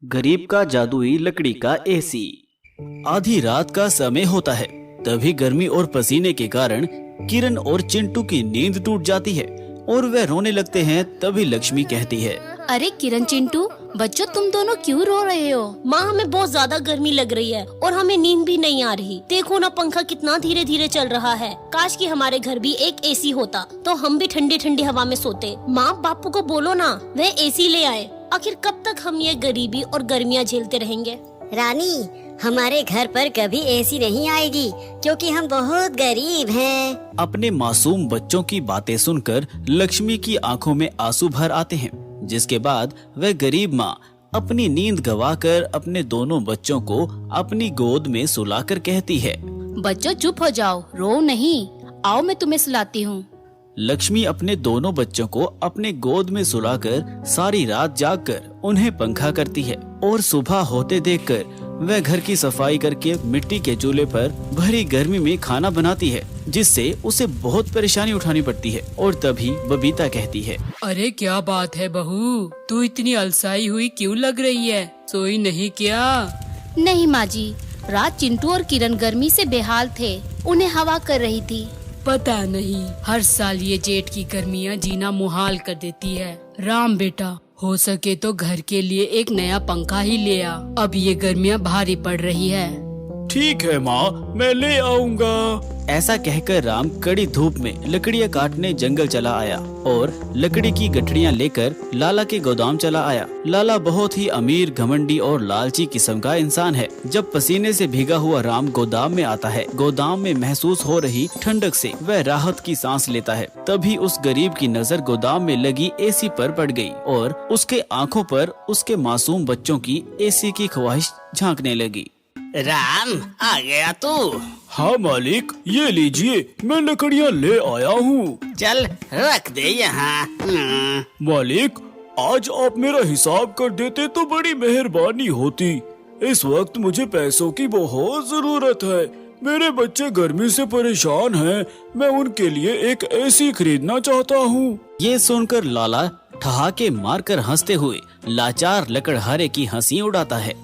गरीब का जादुई लकड़ी का एसी। आधी रात का समय होता है, तभी गर्मी और पसीने के कारण किरण और चिंटू की नींद टूट जाती है और वे रोने लगते हैं। तभी लक्ष्मी कहती है, अरे किरण चिंटू बच्चों, तुम दोनों क्यों रो रहे हो? माँ, हमें बहुत ज्यादा गर्मी लग रही है और हमें नींद भी नहीं आ रही। देखो ना, पंखा कितना धीरे धीरे चल रहा है। काश कि हमारे घर भी एक एसी होता तो हम भी ठंडी ठंडी हवा में सोते। माँ, बापू को बोलो ना वह एसी ले आए। आखिर कब तक हम ये गरीबी और गर्मियाँ झेलते रहेंगे? रानी, हमारे घर पर कभी एसी नहीं आएगी क्योंकि हम बहुत गरीब हैं। अपने मासूम बच्चों की बातें सुनकर लक्ष्मी की आंखों में आंसू भर आते हैं, जिसके बाद वह गरीब माँ अपनी नींद गवाकर अपने दोनों बच्चों को अपनी गोद में सुलाकर कहती है, बच्चों चुप हो जाओ, रो नहीं, आओ मैं तुम्हें सुलाती हूँ। लक्ष्मी अपने दोनों बच्चों को अपने गोद में सुलाकर सारी रात जागकर उन्हें पंखा करती है और सुबह होते देखकर वह घर की सफाई करके मिट्टी के चूल्हे पर भरी गर्मी में खाना बनाती है, जिससे उसे बहुत परेशानी उठानी पड़ती है। और तभी बबीता कहती है, अरे क्या बात है बहू, तू इतनी अलसाई हुई क्यों लग रही है? सोई नहीं क्या? नहीं माँ जी, रात चिंटू और किरण गर्मी से बेहाल थे, उन्हें हवा कर रही थी। पता नहीं, हर साल ये जेठ की गर्मियाँ जीना मुहाल कर देती है। राम बेटा, हो सके तो घर के लिए एक नया पंखा ही ले आ, अब ये गर्मियाँ भारी पड़ रही है। ठीक है माँ, मैं ले आऊँगा। ऐसा कहकर राम कड़ी धूप में लकड़ियाँ काटने जंगल चला आया और लकड़ी की गठरियाँ लेकर लाला के गोदाम चला आया। लाला बहुत ही अमीर, घमंडी और लालची किस्म का इंसान है। जब पसीने से भीगा हुआ राम गोदाम में आता है, गोदाम में महसूस हो रही ठंडक से वह राहत की सांस लेता है। तभी उस गरीब की नजर गोदाम में लगी एसी पर पड़ गई और उसके आंखों पर उसके मासूम बच्चों की एसी की ख्वाहिश झांकने लगी। राम, आ गया तू? हाँ मालिक, ये लीजिए, मैं लकड़ियाँ ले आया हूँ। चल रख दे यहाँ। मालिक, आज आप मेरा हिसाब कर देते तो बड़ी मेहरबानी होती। इस वक्त मुझे पैसों की बहुत जरूरत है। मेरे बच्चे गर्मी से परेशान हैं। मैं उनके लिए एक एसी खरीदना चाहता हूँ। ये सुनकर लाला ठहाके मारकर हंसते हुए लाचार लकड़हारे की हंसी उड़ाता है।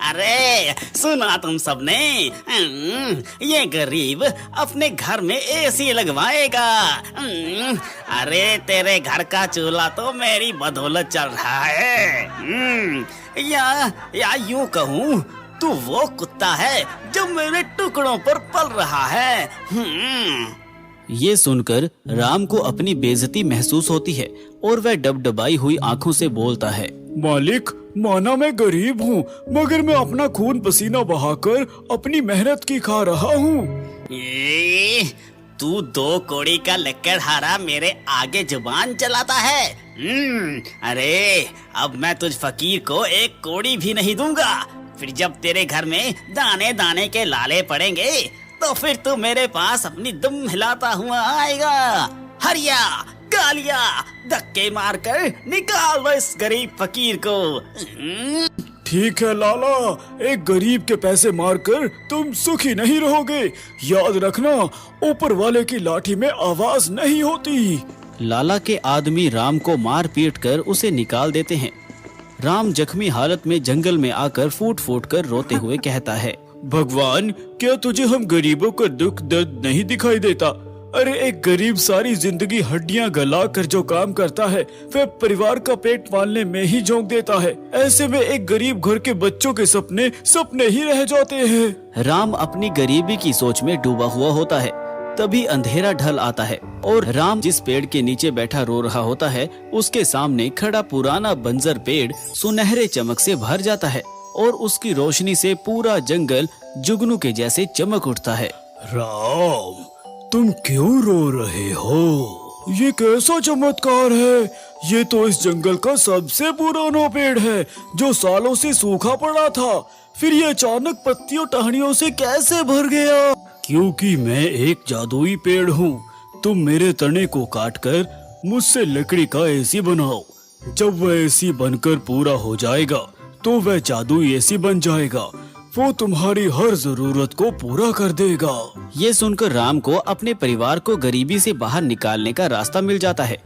अरे सुना तुम सबने, ये गरीब अपने घर में एसी लगवाएगा। अरे तेरे घर का चूल्हा तो मेरी बदौलत चल रहा है। या यूं कहूँ, तू वो कुत्ता है जो मेरे टुकड़ों पर पल रहा है। ये सुनकर राम को अपनी बेइज्जती महसूस होती है और वह डबडबाई हुई आंखों से बोलता है, मालिक, माना मैं गरीब हूँ, मगर मैं अपना खून पसीना बहाकर अपनी मेहनत की खा रहा हूँ। तू दो कौड़ी का लकड़हारा मेरे आगे जुबान चलाता है। अरे अब मैं तुझ फकीर को एक कौड़ी भी नहीं दूंगा। फिर जब तेरे घर में दाने दाने के लाले पड़ेंगे तो फिर तू मेरे पास अपनी दुम हिलाता हुआ आएगा। हरिया गालिया धक्के मारकर निकाल दो इस गरीब फकीर को। ठीक है लाला, एक गरीब के पैसे मारकर तुम सुखी नहीं रहोगे। याद रखना, ऊपर वाले की लाठी में आवाज नहीं होती। लाला के आदमी राम को मार पीट कर उसे निकाल देते हैं। राम जख्मी हालत में जंगल में आकर फूट फूट कर रोते हुए कहता है, भगवान, क्या तुझे हम गरीबों का दुख दर्द नहीं दिखाई देता? अरे एक गरीब सारी जिंदगी हड्डियां गला कर जो काम करता है, वह परिवार का पेट पालने में ही झोंक देता है। ऐसे में एक गरीब घर के बच्चों के सपने सपने ही रह जाते हैं। राम अपनी गरीबी की सोच में डूबा हुआ होता है। तभी अंधेरा ढल आता है और राम जिस पेड़ के नीचे बैठा रो रहा होता है, उसके सामने खड़ा पुराना बंजर पेड़ सुनहरे चमक से भर जाता है और उसकी रोशनी से पूरा जंगल जुगनू के जैसे चमक उठता है। राम, तुम क्यों रो रहे हो? ये कैसा चमत्कार है? ये तो इस जंगल का सबसे पुराना पेड़ है जो सालों से सूखा पड़ा था। फिर ये अचानक पत्तियों टहनियों से कैसे भर गया? क्योंकि मैं एक जादुई पेड़ हूँ। तुम मेरे तने को काटकर मुझसे लकड़ी का एसी बनाओ। जब वह एसी बनकर पूरा हो जाएगा तो वह जादुई एसी बन जाएगा। वो तुम्हारी हर जरूरत को पूरा कर देगा। ये सुनकर राम को अपने परिवार को गरीबी से बाहर निकालने का रास्ता मिल जाता है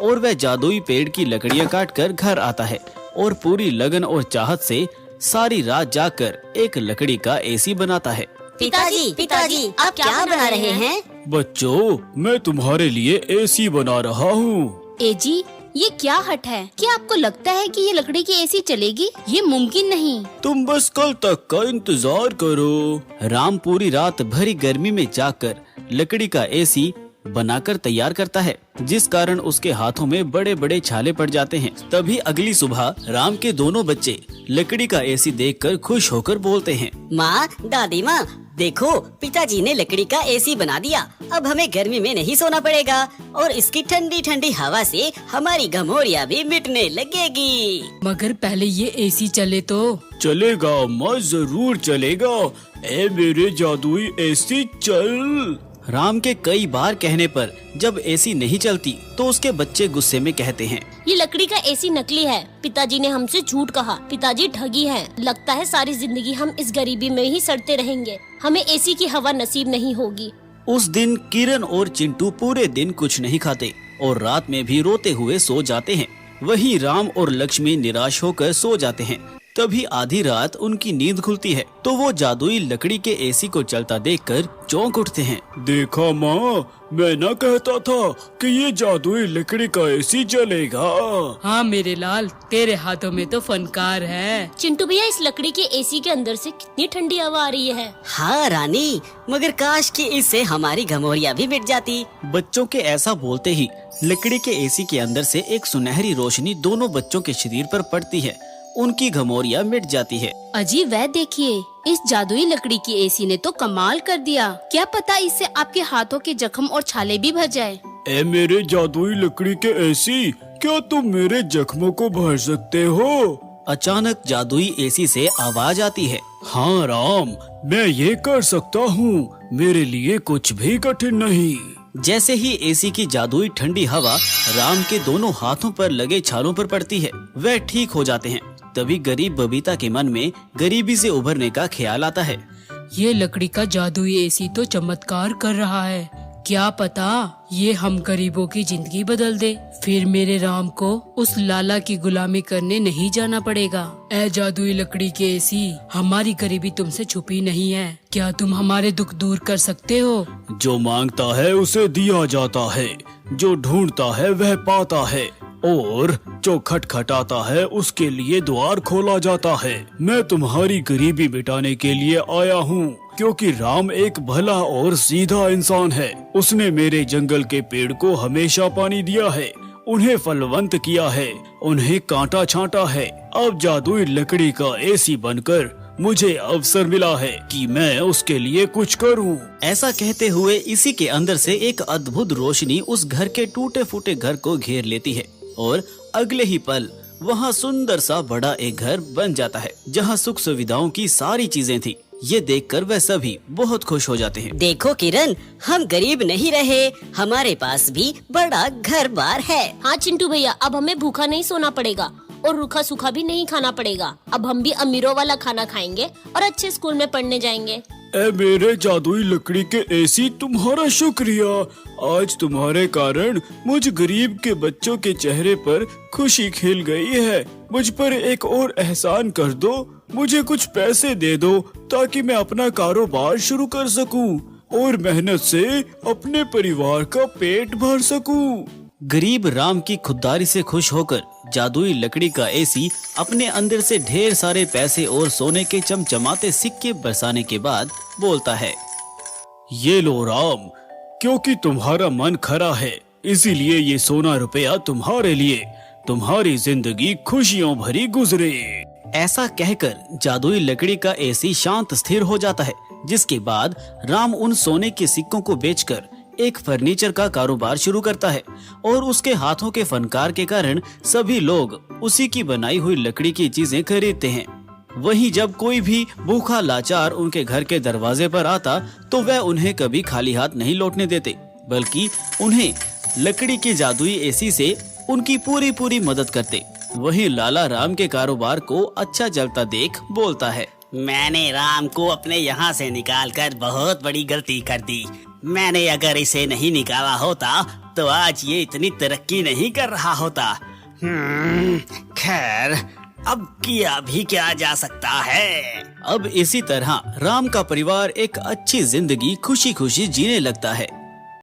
और वह जादुई पेड़ की लकड़ियाँ काटकर घर आता है और पूरी लगन और चाहत से सारी रात जाकर एक लकड़ी का एसी बनाता है। पिताजी आप क्या बना रहे हैं? बच्चों, मैं तुम्हारे लिए एसी बना रहा हूँ। एजी, ये क्या हट है? क्या आपको लगता है कि ये लकड़ी की एसी चलेगी? ये मुमकिन नहीं। तुम बस कल तक का इंतजार करो। राम पूरी रात भरी गर्मी में जाकर लकड़ी का एसी बनाकर तैयार करता है, जिस कारण उसके हाथों में बड़े बड़े छाले पड़ जाते हैं। तभी अगली सुबह राम के दोनों बच्चे लकड़ी का एसी देखकर खुश होकर बोलते हैं, माँ, दादी माँ, देखो पिताजी ने लकड़ी का एसी बना दिया। अब हमें गर्मी में नहीं सोना पड़ेगा और इसकी ठंडी ठंडी हवा से हमारी घमौरियाँ भी मिटने लगेगी। मगर पहले ये एसी चले तो। चलेगा माँ, जरूर चलेगा। ए मेरे जादुई एसी, चल। राम के कई बार कहने पर जब एसी नहीं चलती तो उसके बच्चे गुस्से में कहते हैं, ये लकड़ी का एसी नकली है। पिताजी ने हमसे झूठ कहा। पिताजी ठगी हैं। लगता है सारी जिंदगी हम इस गरीबी में ही सड़ते रहेंगे। हमें एसी की हवा नसीब नहीं होगी। उस दिन किरण और चिंटू पूरे दिन कुछ नहीं खाते और रात में भी रोते हुए सो जाते हैं। वहीं राम और लक्ष्मी निराश होकर सो जाते हैं। तभी आधी रात उनकी नींद खुलती है तो वो जादुई लकड़ी के एसी को चलता देखकर चौंक उठते हैं। देखा माँ, मैं न कहता था कि ये जादुई लकड़ी का एसी चलेगा। हाँ मेरे लाल, तेरे हाथों में तो फनकार है। चिंटू भैया, इस लकड़ी के एसी के अंदर से कितनी ठंडी हवा आ रही है। हाँ रानी, मगर काश कि इससे हमारी घमौरियाँ भी मिट जाती। बच्चों के ऐसा बोलते ही लकड़ी के एसी के अंदर से एक सुनहरी रोशनी दोनों बच्चों के शरीर पर पड़ती है। उनकी घमौरियाँ मिट जाती है। अजी, वह देखिए, इस जादुई लकड़ी की एसी ने तो कमाल कर दिया। क्या पता इससे आपके हाथों के जख्म और छाले भी भर जाए। ए मेरे जादुई लकड़ी के एसी, क्या तुम मेरे जख्मों को भर सकते हो? अचानक जादुई एसी से आवाज आती है, हाँ राम, मैं ये कर सकता हूँ। मेरे लिए कुछ भी कठिन नहीं। जैसे ही एसी की जादुई ठंडी हवा राम के दोनों हाथों पर लगे छालों पर पड़ती है, वह ठीक हो जाते हैं। तभी गरीब बबीता के मन में गरीबी से उभरने का ख्याल आता है। ये लकड़ी का जादुई एसी तो चमत्कार कर रहा है। क्या पता ये हम गरीबों की जिंदगी बदल दे। फिर मेरे राम को उस लाला की गुलामी करने नहीं जाना पड़ेगा। ए जादुई लकड़ी के एसी, हमारी गरीबी तुमसे छुपी नहीं है। क्या तुम हमारे दुख दूर कर सकते हो? जो मांगता है उसे दिया जाता है, जो ढूंढता है वह पाता है, और जो खटखटाता है उसके लिए द्वार खोला जाता है। मैं तुम्हारी गरीबी मिटाने के लिए आया हूँ, क्योंकि राम एक भला और सीधा इंसान है। उसने मेरे जंगल के पेड़ को हमेशा पानी दिया है, उन्हें फलवंत किया है, उन्हें कांटा छांटा है। अब जादुई लकड़ी का एसी बनकर मुझे अवसर मिला है कि मैं उसके लिए कुछ करूं। ऐसा कहते हुए इसी के अंदर से एक अद्भुत रोशनी उस घर के टूटे फूटे घर को घेर लेती है और अगले ही पल वहाँ सुंदर सा बड़ा एक घर बन जाता है, जहाँ सुख सुविधाओं की सारी चीजें थी। ये देखकर वह सभी बहुत खुश हो जाते हैं। देखो किरण, हम गरीब नहीं रहे, हमारे पास भी बड़ा घर बार है। हाँ चिंटू भैया, अब हमें भूखा नहीं सोना पड़ेगा और रूखा सूखा भी नहीं खाना पड़ेगा। अब हम भी अमीरों वाला खाना खाएंगे और अच्छे स्कूल में पढ़ने जाएंगे। ए मेरे जादुई लकड़ी के एसी, तुम्हारा शुक्रिया। आज तुम्हारे कारण मुझ गरीब के बच्चों के चेहरे पर खुशी खिल गई है। मुझ पर एक और एहसान कर दो, मुझे कुछ पैसे दे दो ताकि मैं अपना कारोबार शुरू कर सकूं और मेहनत से अपने परिवार का पेट भर सकूं। गरीब राम की खुददारी से खुश होकर जादुई लकड़ी का एसी अपने अंदर से ढेर सारे पैसे और सोने के चमचमाते सिक्के बरसाने के बाद बोलता है, ये लो राम, क्योंकि तुम्हारा मन खरा है, इसीलिए ये सोना रुपया तुम्हारे लिए। तुम्हारी जिंदगी खुशियों भरी गुजरे। ऐसा कहकर जादुई लकड़ी का एसी शांत स्थिर हो जाता है, जिसके बाद राम उन सोने के सिक्कों को बेचकर एक फर्नीचर का कारोबार शुरू करता है और उसके हाथों के फनकार के कारण सभी लोग उसी की बनाई हुई लकड़ी की चीजें खरीदते हैं। वहीं जब कोई भी भूखा लाचार उनके घर के दरवाजे पर आता तो वह उन्हें कभी खाली हाथ नहीं लौटने देते, बल्कि उन्हें लकड़ी के जादुई एसी से उनकी पूरी मदद करते। वहीं लाला राम के कारोबार को अच्छा चलता देख बोलता है, मैंने राम को अपने यहाँ से निकालकर बहुत बड़ी गलती कर दी। मैंने अगर इसे नहीं निकाला होता तो आज ये इतनी तरक्की नहीं कर रहा होता। खैर, अब किया भी क्या जा सकता है। अब इसी तरह राम का परिवार एक अच्छी जिंदगी खुशी खुशी जीने लगता है।